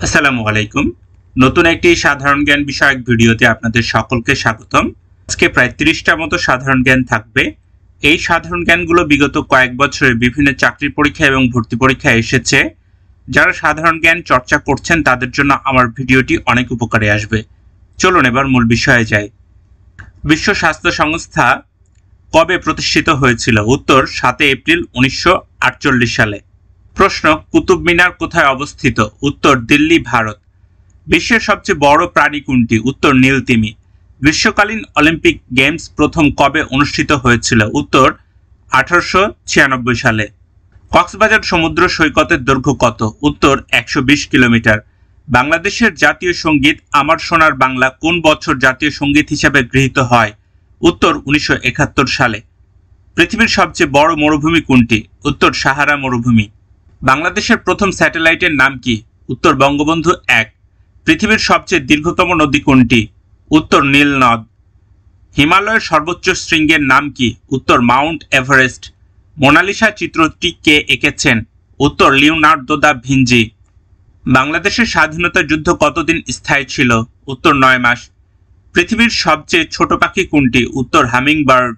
আসসালামু আলাইকুম। নতুন একটি সাধারণ জ্ঞান বিষয়ক ভিডিওতে আপনাদের সকলকে স্বাগতম। আজকে প্রায় 30টার মতো সাধারণ জ্ঞান থাকবে। এই সাধারণ জ্ঞানগুলো বিগত কয়েক বছরে বিভিন্ন চাকরি পরীক্ষা এবং ভর্তি পরীক্ষায় এসেছে। যারা সাধারণ জ্ঞান চর্চা করছেন তাদের জন্য আমার ভিডিওটি অনেক উপকারে আসবে। চলুন এবার মূল বিষয়ে যাই। বিশ্ব স্বাস্থ্য সংস্থা কবে প্রতিষ্ঠিত হয়েছিল? উত্তর 7 এপ্রিল 1948 সালে। প্রশ্ন, কুতুব মিনার কোথায় অবস্থিত? উত্তর দিল্লি, ভারত। বিশ্বের সবচেয়ে বড় প্রাণী কোনটি? উত্তর নীলতিমি। গ্রীষ্মকালীন অলিম্পিক গেমস প্রথম কবে অনুষ্ঠিত হয়েছিল? উত্তর 1896 সালে। কক্সবাজার সমুদ্র সৈকতের দৈর্ঘ্য কত? উত্তর 120 কিলোমিটার। বাংলাদেশের জাতীয় সঙ্গীত আমার সোনার বাংলা কোন বছর জাতীয় সঙ্গীত হিসেবে গৃহীত হয়? উত্তর 1971 সালে। পৃথিবীর সবচেয়ে বড় মরুভূমি কোনটি? উত্তর সাহারা মরুভূমি। বাংলাদেশের প্রথম স্যাটেলাইটের নাম কি? উত্তর বঙ্গবন্ধু 1। পৃথিবীর সবচেয়ে দীর্ঘতম নদী কোনটি? উত্তর নীল নদ। হিমালয়ের সর্বোচ্চ শৃঙ্গের নাম কি? উত্তর মাউন্ট এভারেস্ট। মোনালিসা চিত্রটি কে এঁকেছেন? উত্তর লিওনার্দো দা ভিঞ্চি। বাংলাদেশের স্বাধীনতা যুদ্ধ কতদিন স্থায়ী ছিল? উত্তর 9 মাস। পৃথিবীর সবচেয়ে ছোট পাখি কোনটি? উত্তর হামিংবার্ড।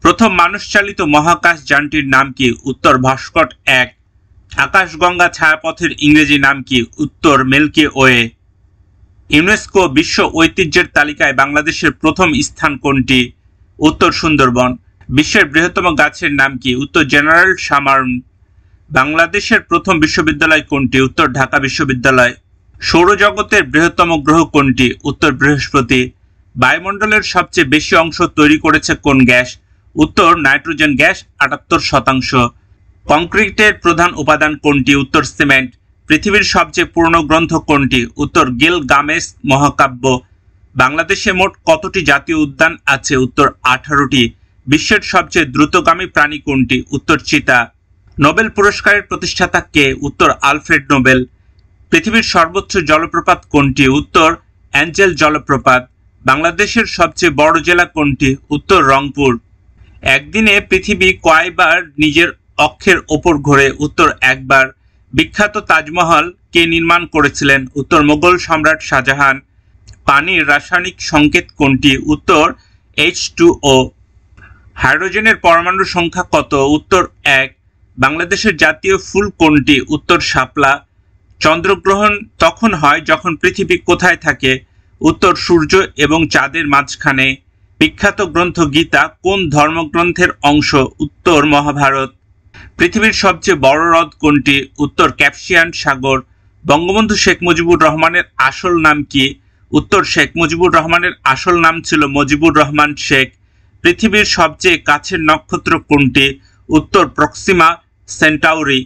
প্রথম মানুষচালিত মহাকাশ যানটির নাম কি? উত্তর ভাস্কর 1। আকাশগঙ্গা ছায়াপথের ইংরেজি নাম কি? উত্তর মিল্কি ওয়ে। ইউনেস্কো বিশ্ব ঐতিহ্যের তালিকায় বাংলাদেশের প্রথম স্থান কোনটি? উত্তর সুন্দরবন। বিশ্বের বৃহত্তম গাছের নাম কি? উত্তর জেনারেল সামারন। বাংলাদেশের প্রথম বিশ্ববিদ্যালয় কোনটি? উত্তর ঢাকা বিশ্ববিদ্যালয়। সৌরজগতের বৃহত্তম গ্রহ কোনটি? উত্তর বৃহস্পতি। বায়ুমণ্ডলের সবচেয়ে বেশি অংশ তৈরি করেছে কোন গ্যাস? উত্তর নাইট্রোজেন গ্যাস 78%। কংক্রিটের প্রধান উপাদান কোনটি? উত্তর সিমেন্ট। পৃথিবীর সবচেয়ে পুরনো গ্রন্থ কোনটি? উত্তর গিলগামেশ মহাকাব্য। বাংলাদেশে মোট কতটি জাতীয় উদ্যান আছে? উত্তর 18টি। বিশ্বের সবচেয়ে দ্রুতগামী প্রাণী কোনটি? উত্তর চিতা। নোবেল পুরস্কারের প্রতিষ্ঠাতা কে? উত্তর আলফ্রেড নোবেল। পৃথিবীর সর্বোচ্চ জলপ্রপাত কোনটি? উত্তর অ্যাঞ্জেল জলপ্রপাত। বাংলাদেশের সবচেয়ে বড় জেলা কোনটি? উত্তর রংপুর। একদিনে পৃথিবী কয়বার নিজের অক্ষের ওপর ঘোরে? উত্তর 1 বার। বিখ্যাত তাজমহল কে নির্মাণ করেছিলেন? উত্তর মোগল সম্রাট শাহজাহান। পানির রাসায়নিক সংকেত কোনটি? উত্তর H2O। হাইড্রোজেনের পরমাণু সংখ্যা কত? উত্তর 1। বাংলাদেশের জাতীয় ফুল কোনটি? উত্তর শাপলা। চন্দ্রগ্রহণ তখন হয় যখন পৃথিবী কোথায় থাকে? উত্তর সূর্য এবং চাঁদের মাঝখানে। বিখ্যাত গ্রন্থ গীতা কোন ধর্মগ্রন্থের অংশ? উত্তর মহাভারত। পৃথিবীর সবচেয়ে বড় হ্রদ কোনটি? উত্তর ক্যাস্পিয়ান সাগর। বঙ্গবন্ধু শেখ মুজিবুর রহমানের আসল নাম কি? উত্তর শেখ মুজিবুর রহমানের আসল নাম ছিল মুজিবুর রহমান শেখ। পৃথিবীর সবচেয়ে কাছের নক্ষত্র কোনটি? উত্তর প্রক্সিমা সেন্টাউরি।